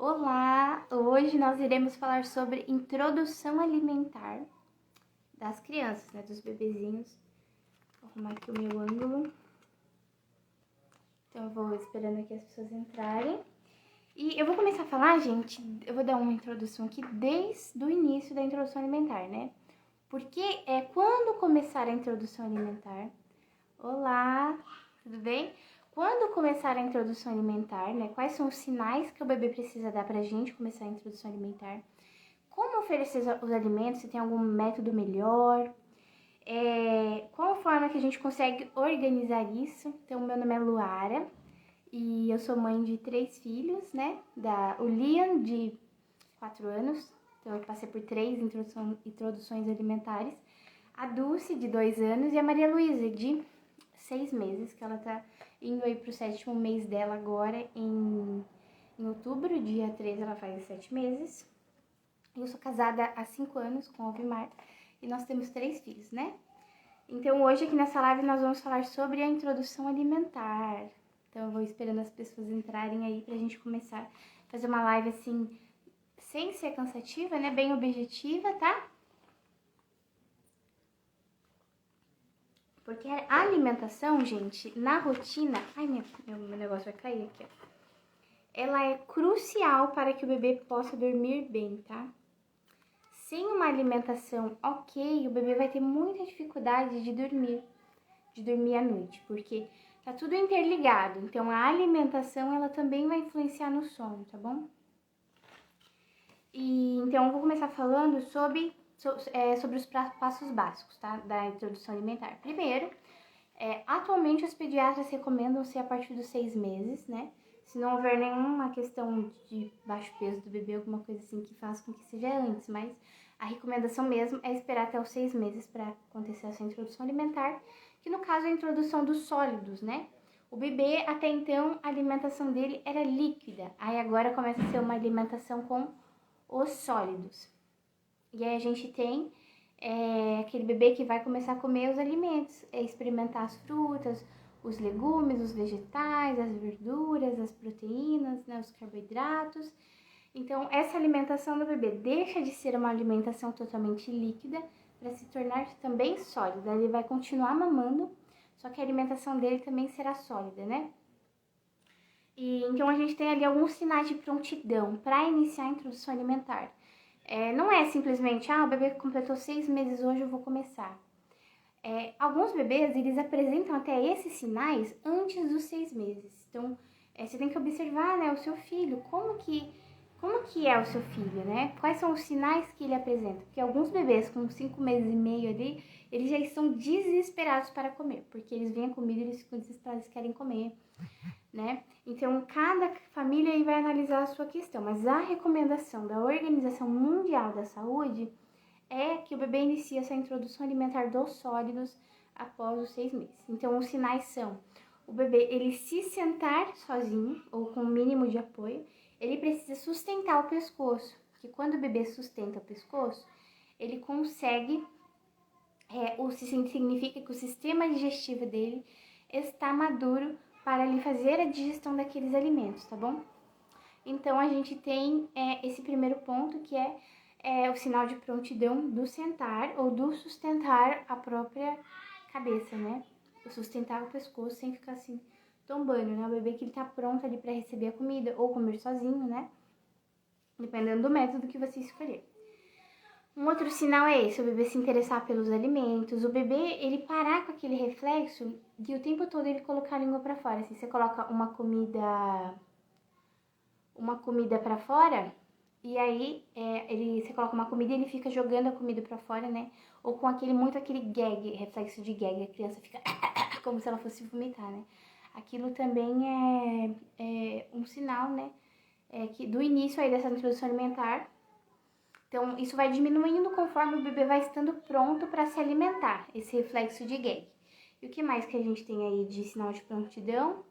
Olá! Hoje nós iremos falar sobre introdução alimentar das crianças, né? Dos bebezinhos. Vou arrumar aqui o meu ângulo. Então eu vou esperando aqui as pessoas entrarem. E eu vou começar a falar, gente, eu vou dar uma introdução aqui desde o início da introdução alimentar, né? Porque quando começar a introdução alimentar... Olá, tudo bem? Quando começar a introdução alimentar, né? Quais são os sinais que o bebê precisa dar pra gente começar a introdução alimentar? Como oferecer os alimentos, se tem algum método melhor? Qual a forma que a gente consegue organizar isso? Então, meu nome é Luara e eu sou mãe de 3 filhos, né? O Liam, de 4 anos, então eu passei por 3 introduções alimentares. A Dulce, de 2 anos, e a Maria Luísa, de 6 meses, que ela tá indo aí pro 7º mês dela agora, em outubro, dia 13 ela faz 7 meses. Eu sou casada há 5 anos com o Alvimar e nós temos 3 filhos, né? Então hoje aqui nessa live nós vamos falar sobre a introdução alimentar. Então eu vou esperando as pessoas entrarem aí pra gente começar a fazer uma live assim, sem ser cansativa, né? Bem objetiva, tá? Porque a alimentação, gente, na rotina... Ai, meu negócio vai cair aqui, ó. Ela é crucial para que o bebê possa dormir bem, tá? Sem uma alimentação ok, o bebê vai ter muita dificuldade de dormir à noite, porque tá tudo interligado. Então, a alimentação, ela também vai influenciar no sono, tá bom? Então, eu vou começar falando sobre os passos básicos, tá? Da introdução alimentar. Primeiro, atualmente os pediatras recomendam ser a partir dos 6 meses, né? Se não houver nenhuma questão de baixo peso do bebê, alguma coisa assim que faça com que seja antes, mas a recomendação mesmo é esperar até os 6 meses para acontecer essa introdução alimentar, que no caso é a introdução dos sólidos, né? O bebê, até então, a alimentação dele era líquida, aí agora começa a ser uma alimentação com os sólidos. E aí a gente tem aquele bebê que vai começar a comer os alimentos, experimentar as frutas, os legumes, os vegetais, as verduras, as proteínas, né, os carboidratos. Então, essa alimentação do bebê deixa de ser uma alimentação totalmente líquida para se tornar também sólida. Ele vai continuar mamando, só que a alimentação dele também será sólida, né? Então, a gente tem ali alguns sinais de prontidão para iniciar a introdução alimentar. Não é simplesmente, o bebê completou 6 meses hoje, eu vou começar. Alguns bebês, eles apresentam até esses sinais antes dos 6 meses. Então, você tem que observar, né, o seu filho, como que é o seu filho, né? Quais são os sinais que ele apresenta? Porque alguns bebês com 5 meses e meio ali, eles já estão desesperados para comer, porque eles veem a comida e eles ficam desesperados e querem comer, né? Então, cada família aí vai analisar a sua questão, mas a recomendação da Organização Mundial da Saúde é que o bebê inicie essa introdução alimentar dos sólidos após os 6 meses. Então, os sinais são o bebê ele se sentar sozinho ou com o mínimo de apoio, ele precisa sustentar o pescoço, porque quando o bebê sustenta o pescoço, ele consegue, significa que o sistema digestivo dele está maduro para lhe fazer a digestão daqueles alimentos, tá bom? Então, a gente tem esse primeiro ponto, que é o sinal de prontidão do sentar ou do sustentar a própria cabeça, né? O sustentar o pescoço sem ficar assim, tombando, né? O bebê que ele tá pronto ali para receber a comida ou comer sozinho, né? Dependendo do método que você escolher. Um outro sinal é esse, o bebê se interessar pelos alimentos, o bebê, ele parar com aquele reflexo de o tempo todo ele colocar a língua para fora. Assim, você coloca uma comida para fora, e aí você coloca uma comida e ele fica jogando a comida para fora, né? Ou com aquele gag, reflexo de gag, a criança fica como se ela fosse vomitar, né? Aquilo também é um sinal, né? Do início aí dessa introdução alimentar. Então, isso vai diminuindo conforme o bebê vai estando pronto para se alimentar, esse reflexo de gag. E o que mais que a gente tem aí de sinal de prontidão?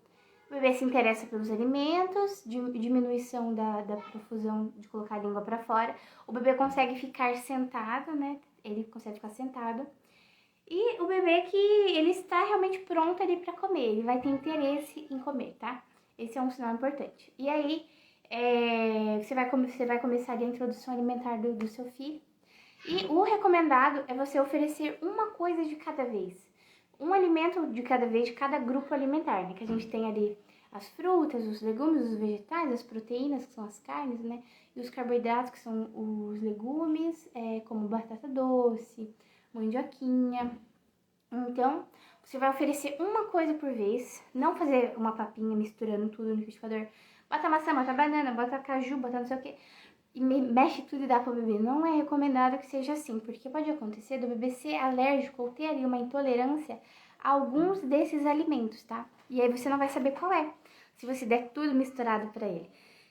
O bebê se interessa pelos alimentos, diminuição da profusão de colocar a língua para fora. O bebê consegue ficar sentado, né? Ele consegue ficar sentado. E o bebê que ele está realmente pronto ali para comer, ele vai ter interesse em comer, tá? Esse é um sinal importante. E aí, Você vai começar ali a introdução alimentar do seu filho. E o recomendado é você oferecer uma coisa de cada vez. Um alimento de cada vez, de cada grupo alimentar, né? Que a gente tem ali as frutas, os legumes, os vegetais, as proteínas, que são as carnes, né? E os carboidratos, que são os legumes, como batata doce, mandioquinha. Então, você vai oferecer uma coisa por vez, não fazer uma papinha misturando tudo no liquidificador. Bota maçã, bota banana, bota caju, bota não sei o que. E mexe tudo e dá pro bebê. Não é recomendado que seja assim, porque pode acontecer do bebê ser alérgico ou ter ali uma intolerância a alguns desses alimentos, tá? E aí você não vai saber qual é, se você der tudo misturado para ele.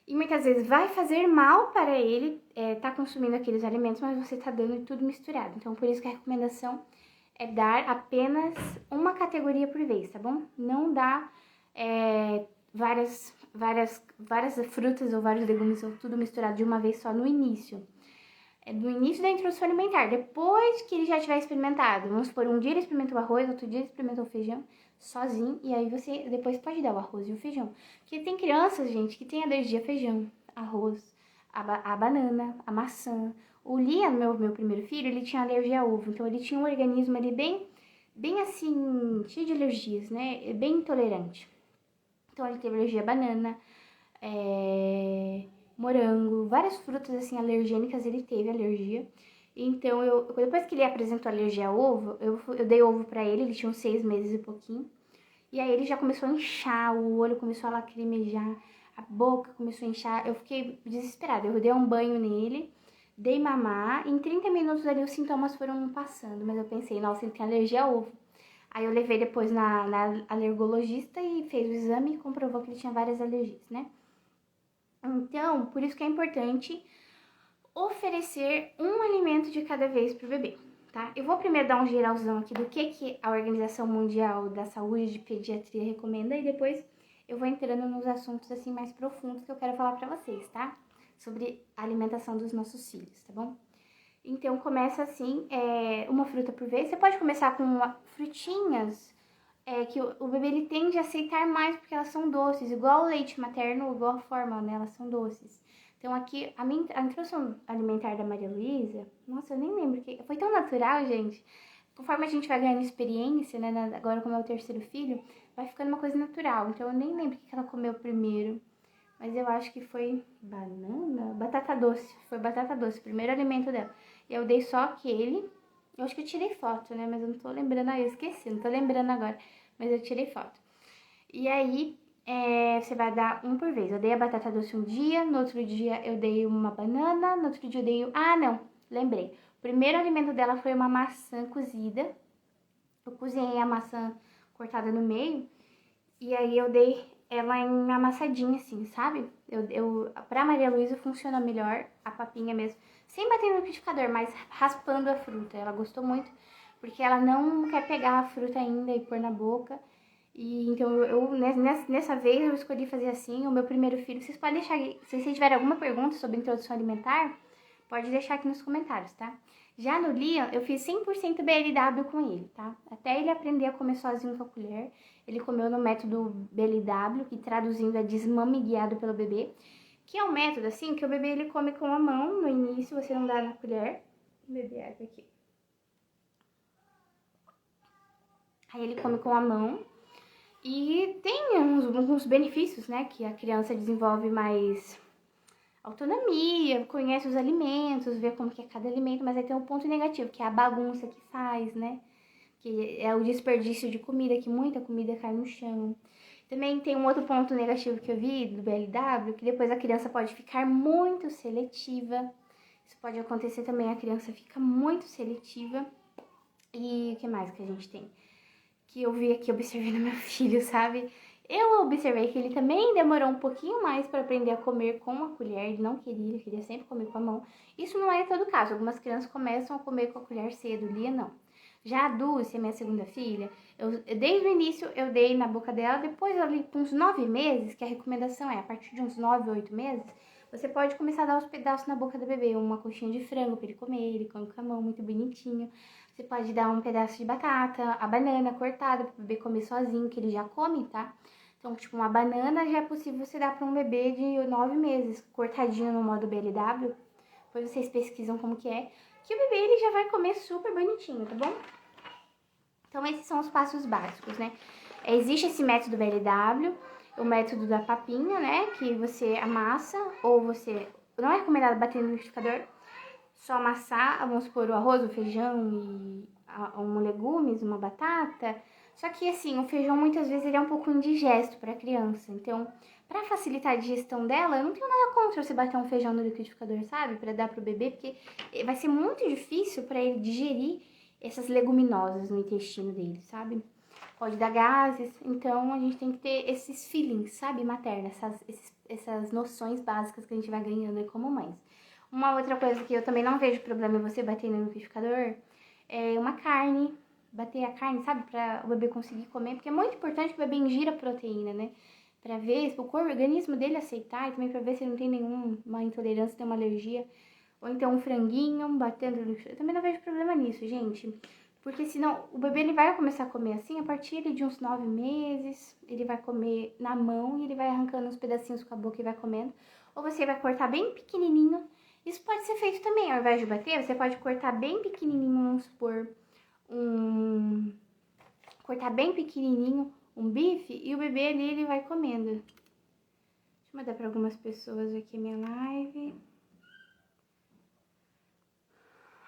E muitas vezes vai fazer mal para ele tá consumindo aqueles alimentos, mas você tá dando tudo misturado. Então, por isso que a recomendação é dar apenas uma categoria por vez, tá bom? Não dá várias frutas ou vários legumes ou tudo misturado de uma vez só no início. No início da introdução alimentar, depois que ele já tiver experimentado. Vamos supor, um dia ele experimentou o arroz, outro dia ele experimentou o feijão sozinho, e aí você depois pode dar o arroz e o feijão. Porque tem crianças, gente, que tem alergia a feijão, arroz, a banana, a maçã. O Liam, meu primeiro filho, ele tinha alergia a ovo, então ele tinha um organismo ali bem assim, cheio de alergias, né? Bem intolerante. Então ele teve alergia a banana, morango, várias frutas assim alergênicas ele teve alergia. Então, depois que ele apresentou alergia a ovo, eu dei ovo pra ele tinha uns 6 meses e pouquinho. E aí ele já começou a inchar, o olho começou a lacrimejar, a boca começou a inchar. Eu fiquei desesperada, eu dei um banho nele, dei mamar. Em 30 minutos ali os sintomas foram passando, mas eu pensei, nossa, ele tem alergia a ovo. Aí eu levei depois na alergologista e fez o exame e comprovou que ele tinha várias alergias, né? Então, por isso que é importante oferecer um alimento de cada vez para o bebê, tá? Eu vou primeiro dar um geralzão aqui do que a Organização Mundial da Saúde de Pediatria recomenda e depois eu vou entrando nos assuntos assim mais profundos que eu quero falar para vocês, tá? Sobre a alimentação dos nossos filhos, tá bom? Então, começa assim, uma fruta por vez. Você pode começar com frutinhas que o bebê ele tende a aceitar mais porque elas são doces, igual o leite materno, igual a fórmula, né? Elas são doces. Então aqui, a introdução alimentar da Maria Luísa, nossa, eu nem lembro, que foi tão natural, gente. Conforme a gente vai ganhando experiência, né? Agora como é o terceiro filho, vai ficando uma coisa natural. Então eu nem lembro o que ela comeu primeiro. Mas eu acho que foi banana, batata doce. Foi batata doce, o primeiro alimento dela. E eu dei só aquele. Eu acho que eu tirei foto, né? Mas eu não tô lembrando aí, eu esqueci, não tô lembrando agora. Mas eu tirei foto. E aí, você vai dar um por vez. Eu dei a batata doce um dia, no outro dia eu dei uma banana, no outro dia eu dei... Ah, não, lembrei. O primeiro alimento dela foi uma maçã cozida. Eu cozinhei a maçã cortada no meio. E aí eu dei ela em amassadinha, assim, sabe? Pra Maria Luísa funciona melhor a papinha mesmo. Sem bater no liquidificador, mas raspando a fruta. Ela gostou muito, porque ela não quer pegar a fruta ainda e pôr na boca. E então nessa vez eu escolhi fazer assim, o meu primeiro filho. Vocês podem deixar, se vocês tiverem alguma pergunta sobre introdução alimentar, pode deixar aqui nos comentários, tá? Já no Liam, eu fiz 100% BLW com ele, tá? Até ele aprender a comer sozinho com a colher. Ele comeu no método BLW, que traduzindo é desmame guiado pelo bebê. Que é um método, assim, que o bebê ele come com a mão no início, você não dá na colher. Vou beber água aqui. Aí ele come com a mão. E tem uns benefícios, né? Que a criança desenvolve mais autonomia, conhece os alimentos, vê como que é cada alimento, mas aí tem um ponto negativo, que é a bagunça que faz, né? Que é o desperdício de comida, que muita comida cai no chão. Também tem um outro ponto negativo que eu vi do BLW, que depois a criança pode ficar muito seletiva. Isso pode acontecer também, a criança fica muito seletiva. E o que mais que a gente tem? Que eu vi aqui observando meu filho, sabe? Eu observei que ele também demorou um pouquinho mais para aprender a comer com a colher. Ele não queria, ele queria sempre comer com a mão. Isso não é todo caso. Algumas crianças começam a comer com a colher cedo, Lia não. Já a Dulce, a minha segunda filha, desde o início eu dei na boca dela, depois ali com uns 9 meses, que a recomendação é a partir de uns 9, 8 meses, você pode começar a dar os pedaços na boca do bebê, uma coxinha de frango para ele comer, ele come com a mão, muito bonitinho. Você pode dar um pedaço de batata, a banana cortada para o bebê comer sozinho, que ele já come, tá? Então, tipo, uma banana já é possível você dar para um bebê de 9 meses, cortadinho no modo BLW. Depois vocês pesquisam como que é. Que o bebê, ele já vai comer super bonitinho, tá bom? Então, esses são os passos básicos, né? Existe esse método BLW, o método da papinha, né? Que você amassa, ou você... Não é recomendado bater no liquidificador, só amassar, vamos supor, o arroz, o feijão e um legumes, uma batata. Só que, assim, o feijão, muitas vezes, ele é um pouco indigesto para a criança. Então, para facilitar a digestão dela, eu não tenho nada contra você bater um feijão no liquidificador, sabe? Para dar pro bebê, porque vai ser muito difícil para ele digerir essas leguminosas no intestino dele, sabe? Pode dar gases, então a gente tem que ter esses feelings, sabe, maternos, essas noções básicas que a gente vai ganhando aí como mães. Uma outra coisa que eu também não vejo problema em você bater no liquidificador é uma carne, bater a carne, sabe, para o bebê conseguir comer, porque é muito importante que o bebê ingira proteína, né, para ver se o organismo dele aceitar e também para ver se ele não tem nenhuma intolerância, tem uma alergia. Ou então um franguinho batendo no liquidificador. Eu também não vejo problema nisso, gente. Porque senão o bebê ele vai começar a comer assim a partir de uns 9 meses. Ele vai comer na mão e ele vai arrancando uns pedacinhos com a boca e vai comendo. Ou você vai cortar bem pequenininho. Isso pode ser feito também. Ao invés de bater, você pode cortar bem pequenininho, vamos supor, cortar bem pequenininho um bife e o bebê ali ele vai comendo. Deixa eu mandar para algumas pessoas aqui minha live.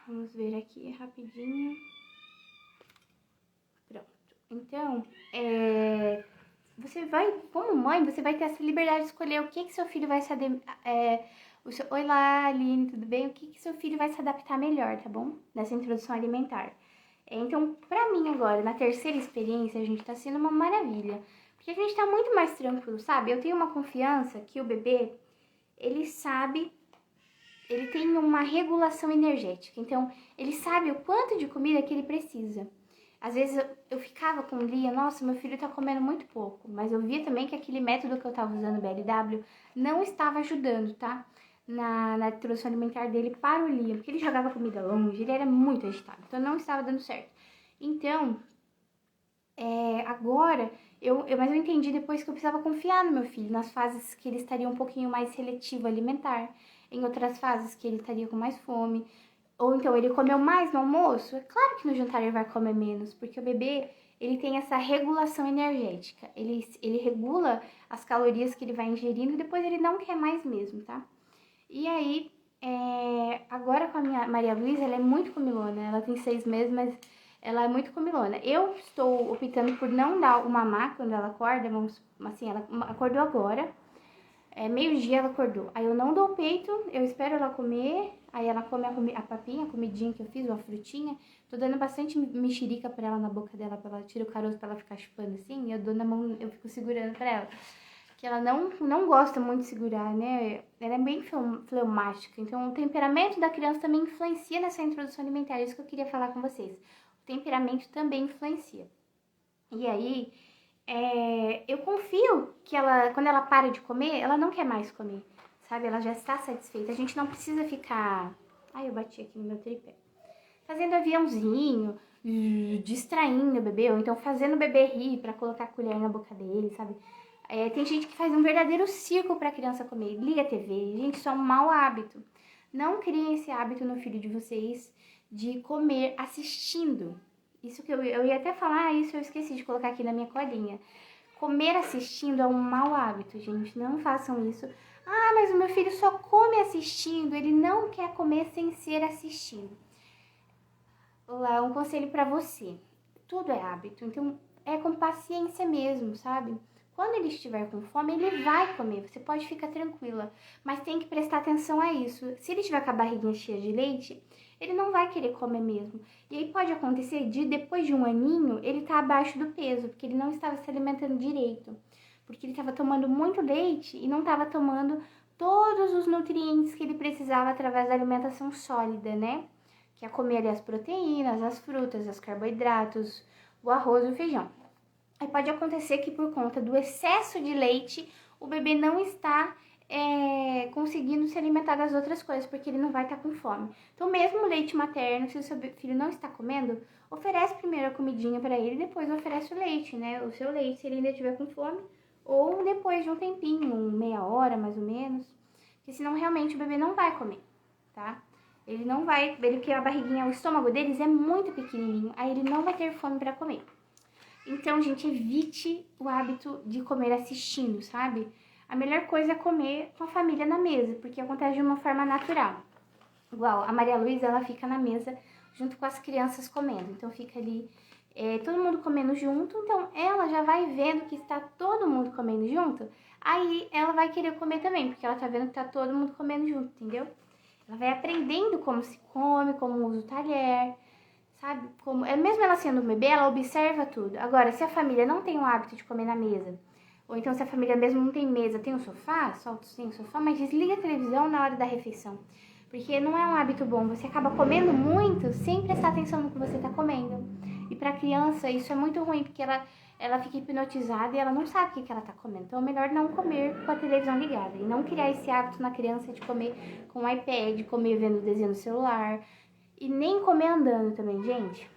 Vamos ver aqui rapidinho. Pronto. Então, você vai, como mãe, você vai ter essa liberdade de escolher o que seu filho vai se Oi lá, Aline, tudo bem? O que seu filho vai se adaptar melhor, tá bom? Nessa introdução alimentar. Então, pra mim agora, na terceira experiência, a gente tá sendo uma maravilha. Porque a gente tá muito mais tranquilo, sabe? Eu tenho uma confiança que o bebê, ele sabe... Ele tem uma regulação energética, então ele sabe o quanto de comida que ele precisa. Às vezes eu ficava com Lia, nossa, meu filho tá comendo muito pouco, mas eu via também que aquele método que eu tava usando, BLW, não estava ajudando, tá? Na introdução alimentar dele para o Lia, porque ele jogava comida longe, ele era muito agitado, então não estava dando certo. Então, agora, mas eu entendi depois que eu precisava confiar no meu filho, nas fases que ele estaria um pouquinho mais seletivo alimentar, em outras fases que ele estaria com mais fome, ou então ele comeu mais no almoço, é claro que no jantar ele vai comer menos, porque o bebê, ele tem essa regulação energética, ele regula as calorias que ele vai ingerindo e depois ele não quer mais mesmo, tá? E aí, agora com a minha Maria Luísa, ela é muito comilona, ela tem 6 meses, mas ela é muito comilona. Eu estou optando por não dar o mamar quando ela acorda, assim, ela acordou agora, meio-dia ela acordou. Aí eu não dou o peito, eu espero ela comer, aí ela come a papinha, a comidinha que eu fiz, uma frutinha. Tô dando bastante mexerica pra ela na boca dela, pra ela tirar o caroço pra ela ficar chupando assim, e eu dou na mão, eu fico segurando pra ela. Que ela não gosta muito de segurar, né? Ela é bem fleumática, então o temperamento da criança também influencia nessa introdução alimentar, é isso que eu queria falar com vocês. O temperamento também influencia. E aí, eu confio que ela, quando ela para de comer, ela não quer mais comer, sabe? Ela já está satisfeita. A gente não precisa ficar... Ai, eu bati aqui no meu tripé. Fazendo aviãozinho, distraindo o bebê, ou então fazendo o bebê rir pra colocar a colher na boca dele, sabe? Tem gente que faz um verdadeiro circo pra criança comer. Liga a TV. Gente, isso é um mau hábito. Não criem esse hábito no filho de vocês de comer assistindo. Isso que eu ia até falar, isso eu esqueci de colocar aqui na minha colinha. Comer assistindo é um mau hábito, gente. Não façam isso. Ah, mas o meu filho só come assistindo. Ele não quer comer sem ser assistindo. Um conselho pra você. Tudo é hábito, então é com paciência mesmo, sabe? Quando ele estiver com fome, ele vai comer, você pode ficar tranquila, mas tem que prestar atenção a isso. Se ele estiver com a barriguinha cheia de leite, ele não vai querer comer mesmo. E aí pode acontecer de, depois de um aninho, ele tá abaixo do peso, porque ele não estava se alimentando direito. Porque ele estava tomando muito leite e não estava tomando todos os nutrientes que ele precisava através da alimentação sólida, né? Que é comer ali as proteínas, as frutas, os carboidratos, o arroz e o feijão. Aí pode acontecer que por conta do excesso de leite, o bebê não está conseguindo se alimentar das outras coisas, porque ele não vai estar com fome. Então mesmo o leite materno, se o seu filho não está comendo, oferece primeiro a comidinha para ele, depois oferece o leite, né? O seu leite, se ele ainda estiver com fome, ou depois de um tempinho, meia hora mais ou menos, porque senão realmente o bebê não vai comer, tá? Ele não vai, porque a barriguinha, o estômago deles é muito pequenininho, aí ele não vai ter fome para comer. Então, gente, evite o hábito de comer assistindo, sabe? A melhor coisa é comer com a família na mesa, porque acontece de uma forma natural. Igual, a Maria Luísa, ela fica na mesa junto com as crianças comendo. Então, fica ali todo mundo comendo junto. Então, ela já vai vendo que está todo mundo comendo junto. Aí, ela vai querer comer também, porque ela tá vendo que tá todo mundo comendo junto, entendeu? Ela vai aprendendo como se come, como usa o talher, sabe? Como, mesmo ela sendo um bebê, ela observa tudo. Agora, se a família não tem o hábito de comer na mesa, ou então se a família mesmo não tem mesa, tem um sofá, solta sim o sofá, mas desliga a televisão na hora da refeição. Porque não é um hábito bom, você acaba comendo muito sem prestar atenção no que você está comendo. E para criança isso é muito ruim, porque ela fica hipnotizada e ela não sabe o que ela está comendo. Então é melhor não comer com a televisão ligada e não criar esse hábito na criança de comer com o iPad, comer vendo desenho no celular e nem comer andando também, gente.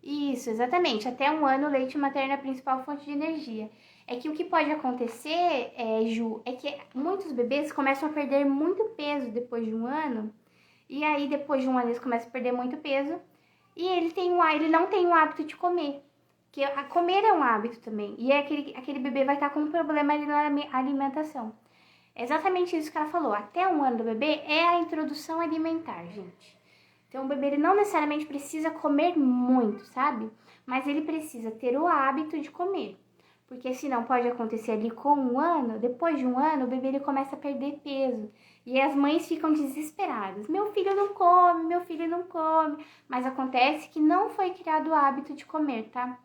Isso, exatamente. Até 1 ano, o leite materno é a principal fonte de energia. É que o que pode acontecer, Ju, é que muitos bebês começam a perder muito peso depois de 1 ano. E aí, depois de 1 ano, eles começam a perder muito peso. E ele não tem o hábito de comer. Que a comer é um hábito também. E aquele bebê vai estar com um problema ali na alimentação. É exatamente isso que ela falou. Até 1 ano do bebê é a introdução alimentar, gente. Então, o bebê ele não necessariamente precisa comer muito, sabe? Mas ele precisa ter o hábito de comer. Porque senão pode acontecer ali com 1 ano, depois de 1 ano, o bebê ele começa a perder peso. E as mães ficam desesperadas. Meu filho não come, meu filho não come. Mas acontece que não foi criado o hábito de comer, tá?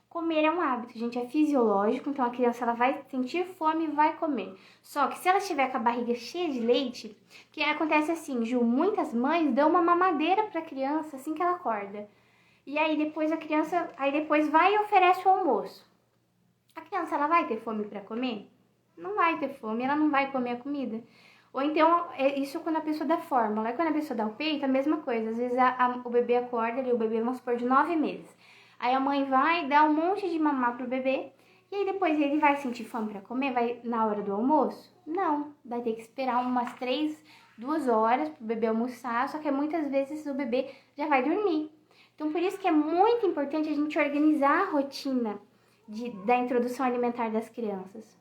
Comer é um hábito, gente, é fisiológico, então a criança ela vai sentir fome e vai comer. Só que se ela estiver com a barriga cheia de leite, que acontece assim, Ju, muitas mães dão uma mamadeira para a criança assim que ela acorda. E aí depois depois vai e oferece o almoço. A criança ela vai ter fome para comer? Não vai ter fome, ela não vai comer a comida. Ou então, isso quando a pessoa dá fórmula. Aí quando a pessoa dá o peito, a mesma coisa. Às vezes o bebê acorda ali, o bebê, vamos supor, de 9 meses. Aí a mãe vai dar um monte de mamar pro bebê. E aí depois ele vai sentir fome para comer? Vai na hora do almoço? Não, vai ter que esperar umas 2 horas pro bebê almoçar. Só que muitas vezes o bebê já vai dormir. Então por isso que é muito importante a gente organizar a rotina da introdução alimentar das crianças.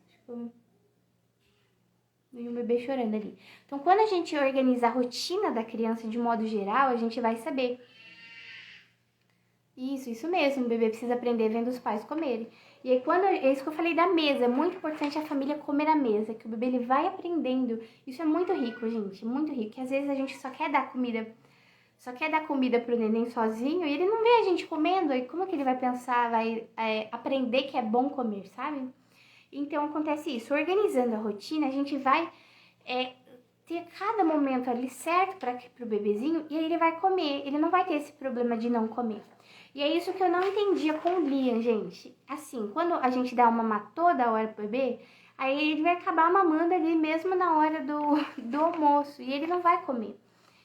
E um bebê chorando ali. Então, quando a gente organiza a rotina da criança de modo geral, a gente vai saber. Isso mesmo. O bebê precisa aprender vendo os pais comerem. E aí, é isso que eu falei da mesa. É muito importante a família comer à mesa, que o bebê ele vai aprendendo. Isso é muito rico, gente. Muito rico. Que às vezes a gente só quer dar comida pro neném sozinho e ele não vê a gente comendo. E como que ele vai pensar, vai aprender que é bom comer, sabe? Então, acontece isso. Organizando a rotina, a gente vai ter cada momento ali certo para o bebezinho e aí ele vai comer. Ele não vai ter esse problema de não comer. E é isso que eu não entendia com o Liam, gente. Assim, quando a gente dá uma mamar toda hora pro bebê, aí ele vai acabar mamando ali mesmo na hora do almoço e ele não vai comer.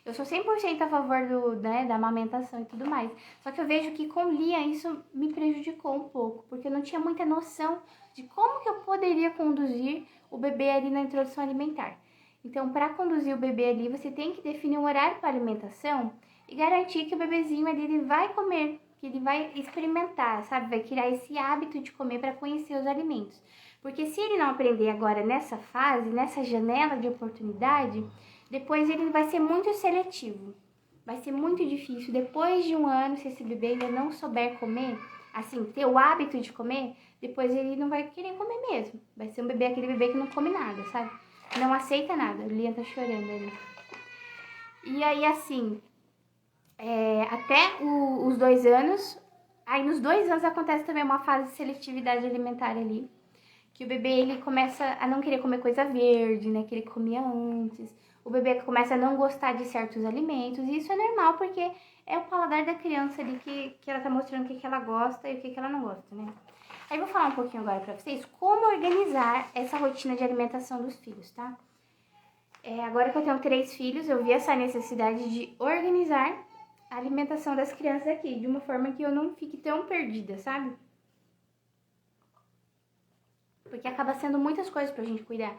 Eu sou 100% a favor da amamentação e tudo mais. Só que eu vejo que com o Liam isso me prejudicou um pouco, porque eu não tinha muita noção de como que eu poderia conduzir o bebê ali na introdução alimentar. Então, para conduzir o bebê ali, você tem que definir um horário para alimentação e garantir que o bebezinho ali ele vai comer, que ele vai experimentar, sabe? Vai criar esse hábito de comer para conhecer os alimentos. Porque se ele não aprender agora nessa fase, nessa janela de oportunidade, depois ele vai ser muito seletivo. Vai ser muito difícil. Depois de 1 ano, se esse bebê ainda não souber comer, assim, ter o hábito de comer, depois ele não vai querer comer mesmo. Vai ser aquele bebê que não come nada, sabe? Não aceita nada. O Liam tá chorando ali. E aí, assim, até os 2 anos, aí nos 2 anos acontece também uma fase de seletividade alimentar ali, que o bebê ele começa a não querer comer coisa verde, né, que ele comia antes. O bebê começa a não gostar de certos alimentos, e isso é normal porque é o paladar da criança ali que ela tá mostrando o que ela gosta e o que ela não gosta, né? Aí eu vou falar um pouquinho agora pra vocês como organizar essa rotina de alimentação dos filhos, tá? Agora que eu tenho 3 filhos, eu vi essa necessidade de organizar a alimentação das crianças aqui, de uma forma que eu não fique tão perdida, sabe? Porque acaba sendo muitas coisas pra gente cuidar.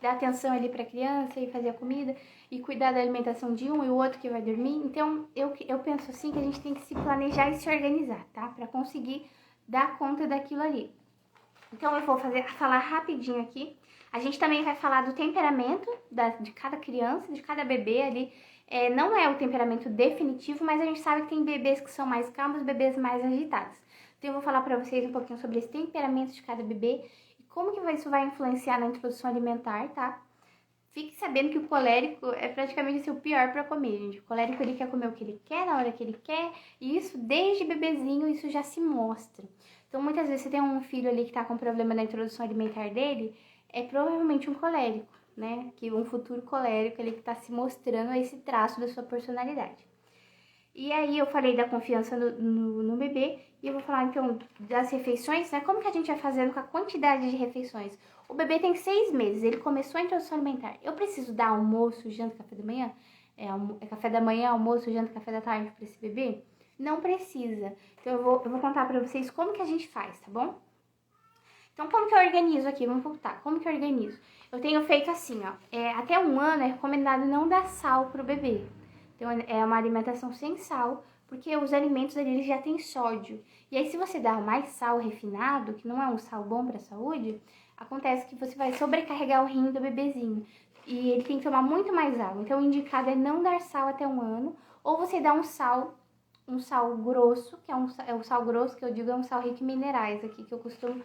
Dar atenção ali pra criança e fazer a comida, e cuidar da alimentação de um e o outro que vai dormir. Então, eu penso assim que a gente tem que se planejar e se organizar, tá? Pra conseguir dar conta daquilo ali. Então, eu vou falar rapidinho aqui. A gente também vai falar do temperamento de cada criança, de cada bebê ali. Não é o temperamento definitivo, mas a gente sabe que tem bebês que são mais calmos, bebês mais agitados. Então, eu vou falar pra vocês um pouquinho sobre esse temperamento de cada bebê e como que isso vai influenciar na introdução alimentar, tá? Fique sabendo que o colérico é praticamente assim, o pior para comer, gente. O colérico, ele quer comer o que ele quer, na hora que ele quer, e isso, desde bebezinho, isso já se mostra. Então, muitas vezes, você tem um filho ali que tá com problema na introdução alimentar dele, é provavelmente um colérico, né? Que um futuro colérico, ele que tá se mostrando esse traço da sua personalidade. E aí, eu falei da confiança no bebê, e eu vou falar, então, das refeições, né? Como que a gente vai fazendo com a quantidade de refeições? O bebê tem 6 meses, ele começou a introdução alimentar. Eu preciso dar almoço, janta, café da manhã? Café da manhã, almoço, janta, café da tarde para esse bebê? Não precisa. Então, eu vou contar para vocês como que a gente faz, tá bom? Então, como que eu organizo aqui? Vamos voltar. Como que eu organizo? Eu tenho feito assim, ó. Até 1 ano é recomendado não dar sal pro bebê. Então, é uma alimentação sem sal, porque os alimentos ali já têm sódio. E aí, se você dá mais sal refinado, que não é um sal bom para a saúde, acontece que você vai sobrecarregar o rim do bebezinho. E ele tem que tomar muito mais água. Então, o indicado é não dar sal até 1 ano, ou você dá um sal grosso, que é o sal grosso que eu digo, é um sal rico em minerais aqui, que eu costumo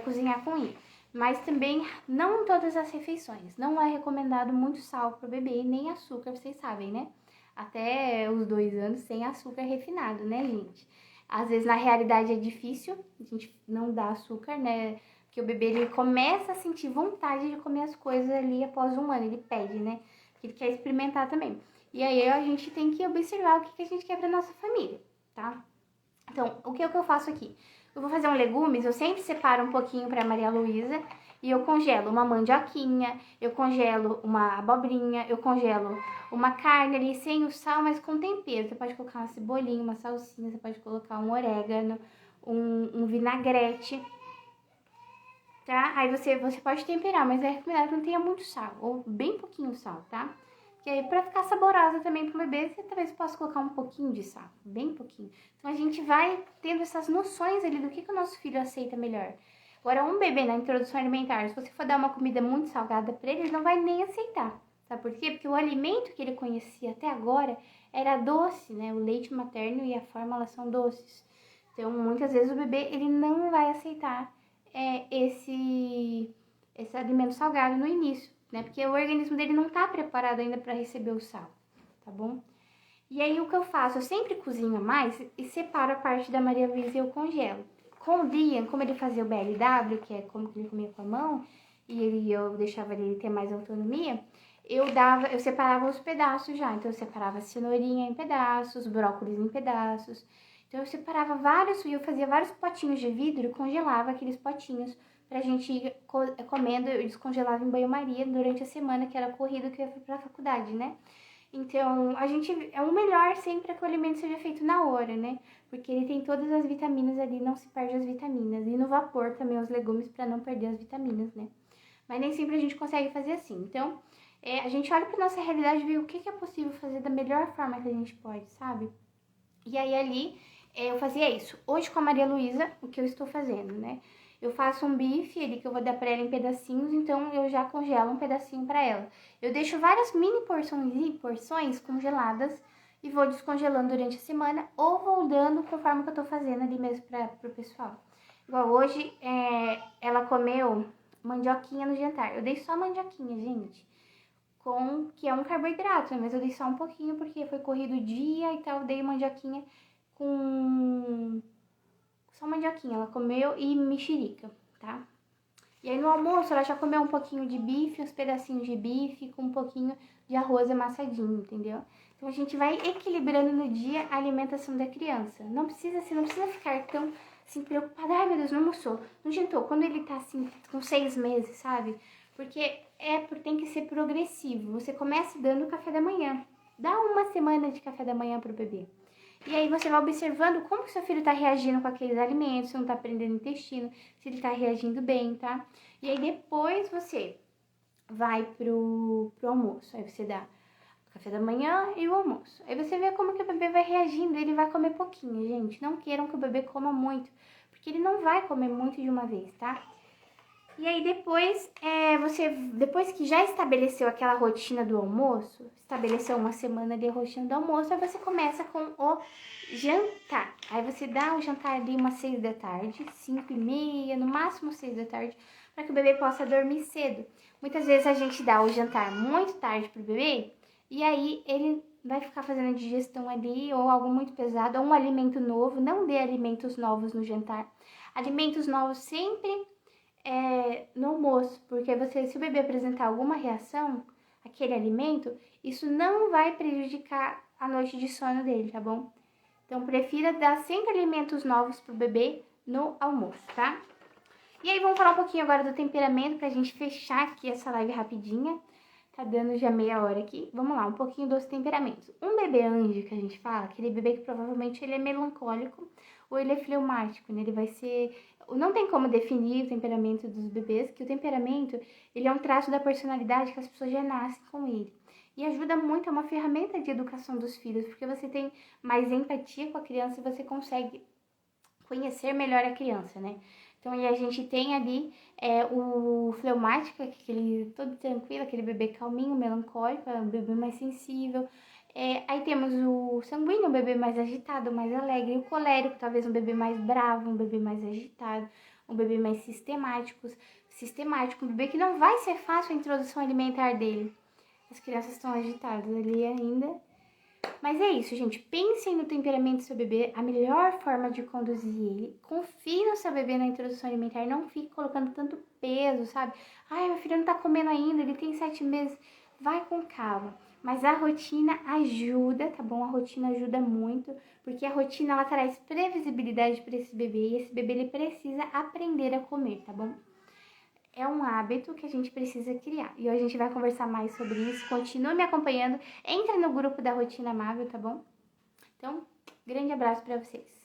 cozinhar com ele. Mas também não em todas as refeições. Não é recomendado muito sal para o bebê, nem açúcar, vocês sabem, né? Até os 2 anos sem açúcar refinado, né, gente? Às vezes, na realidade, é difícil a gente não dar açúcar, né? Porque o bebê, ele começa a sentir vontade de comer as coisas ali após 1 ano, ele pede, né? Porque ele quer experimentar também. E aí, a gente tem que observar o que a gente quer pra nossa família, tá? Então, o que eu faço aqui? Eu vou fazer um legumes, eu sempre separo um pouquinho pra Maria Luísa e eu congelo uma mandioquinha, eu congelo uma abobrinha, eu congelo uma carne ali sem o sal, mas com tempero. Você pode colocar uma cebolinha, uma salsinha, você pode colocar um orégano, um vinagrete, tá? Aí você pode temperar, mas é recomendado que não tenha muito sal, ou bem pouquinho sal, tá? Que aí, pra ficar saborosa também pro bebê, você talvez possa colocar um pouquinho de sal, bem pouquinho. Então, a gente vai tendo essas noções ali do que o nosso filho aceita melhor. Agora, um bebê na introdução alimentar, se você for dar uma comida muito salgada pra ele não vai nem aceitar. Sabe por quê? Porque o alimento que ele conhecia até agora era doce, né? O leite materno e a fórmula são doces. Então, muitas vezes o bebê, ele não vai aceitar esse alimento salgado no início, né? Porque o organismo dele não tá preparado ainda para receber o sal, tá bom? E aí, o que eu faço? Eu sempre cozinho mais e separo a parte da Maria Luísa e eu congelo. Com o Liam, como ele fazia o BLW, que é como ele comia com a mão, e eu deixava ele ter mais autonomia, eu separava os pedaços já. Então, eu separava a cenourinha em pedaços, brócolis em pedaços. Então, eu separava vários, e eu fazia vários potinhos de vidro e congelava aqueles potinhos pra gente ir comendo. Eu descongelava em banho-maria durante a semana, que era corrida que eu ia pra faculdade, né? Então, o melhor sempre é que o alimento seja feito na hora, né? Porque ele tem todas as vitaminas ali, não se perde as vitaminas. E no vapor também os legumes para não perder as vitaminas, né? Mas nem sempre a gente consegue fazer assim. Então, a gente olha pra nossa realidade e vê o que é possível fazer da melhor forma que a gente pode, sabe? E aí ali, eu fazia isso. Hoje com a Maria Luísa, o que eu estou fazendo, né? Eu faço um bife ali que eu vou dar pra ela em pedacinhos, então eu já congelo um pedacinho pra ela. Eu deixo várias mini porções congeladas e vou descongelando durante a semana ou vou dando conforme que eu tô fazendo ali mesmo pro pessoal. Igual hoje, ela comeu mandioquinha no jantar. Eu dei só mandioquinha, gente, que é um carboidrato, mas eu dei só um pouquinho porque foi corrido o dia e tal. Eu dei mandioquinha com só mandioquinha, ela comeu e mexerica, tá? E aí no almoço ela já comeu um pouquinho de bife, uns pedacinhos de bife com um pouquinho de arroz amassadinho, entendeu? Então a gente vai equilibrando no dia a alimentação da criança. Não precisa ficar tão assim preocupada, ai meu Deus, não almoçou, não jantou, quando ele tá assim com 6 meses, sabe? Porque tem que ser progressivo. Você começa dando o café da manhã. Dá 1 semana de café da manhã pro bebê. E aí você vai observando como que seu filho tá reagindo com aqueles alimentos, se não tá prendendo o intestino, se ele tá reagindo bem, tá? E aí depois você vai pro almoço, aí você dá o café da manhã e o almoço. Aí você vê como que o bebê vai reagindo, ele vai comer pouquinho, gente. Não queiram que o bebê coma muito, porque ele não vai comer muito de uma vez, tá? E aí depois, depois que já estabeleceu aquela rotina do almoço, estabeleceu uma semana de rotina do almoço, aí você começa com o jantar. Aí você dá o jantar ali umas 6 da tarde, 5h30, no máximo 6 da tarde, para que o bebê possa dormir cedo. Muitas vezes a gente dá o jantar muito tarde pro bebê, e aí ele vai ficar fazendo a digestão ali, ou algo muito pesado, ou um alimento novo. Não dê alimentos novos no jantar. Alimentos novos sempre no almoço, porque se o bebê apresentar alguma reação àquele alimento, isso não vai prejudicar a noite de sono dele, tá bom? Então, prefira dar sempre alimentos novos pro bebê no almoço, tá? E aí, vamos falar um pouquinho agora do temperamento pra gente fechar aqui essa live rapidinha. Tá dando já meia hora aqui. Vamos lá, um pouquinho dos temperamentos. Um bebê anjo, que a gente fala, aquele bebê que provavelmente ele é melancólico ou ele é fleumático, né? Ele vai ser... Não tem como definir o temperamento dos bebês, que o temperamento, ele é um traço da personalidade que as pessoas já nascem com ele. E ajuda muito, é uma ferramenta de educação dos filhos, porque você tem mais empatia com a criança e você consegue conhecer melhor a criança, né? Então, aí a gente tem ali o fleumático, aquele todo tranquilo, aquele bebê calminho, melancólico, um bebê mais sensível. Aí temos o sanguíneo, um bebê mais agitado, mais alegre. O colérico, talvez um bebê mais bravo, um bebê mais agitado, um bebê mais sistemático, um bebê que não vai ser fácil a introdução alimentar dele. As crianças estão agitadas ali ainda. Mas é isso, gente. Pensem no temperamento do seu bebê, a melhor forma de conduzir ele. Confie no seu bebê na introdução alimentar. Não fique colocando tanto peso, sabe? Ai, meu filho não tá comendo ainda, ele tem 7 meses. Vai com calma. Mas a rotina ajuda, tá bom? A rotina ajuda muito, porque a rotina ela traz previsibilidade para esse bebê. E esse bebê ele precisa aprender a comer, tá bom? É um hábito que a gente precisa criar. E hoje a gente vai conversar mais sobre isso. Continue me acompanhando. Entra no grupo da Rotina Amável, tá bom? Então, grande abraço para vocês.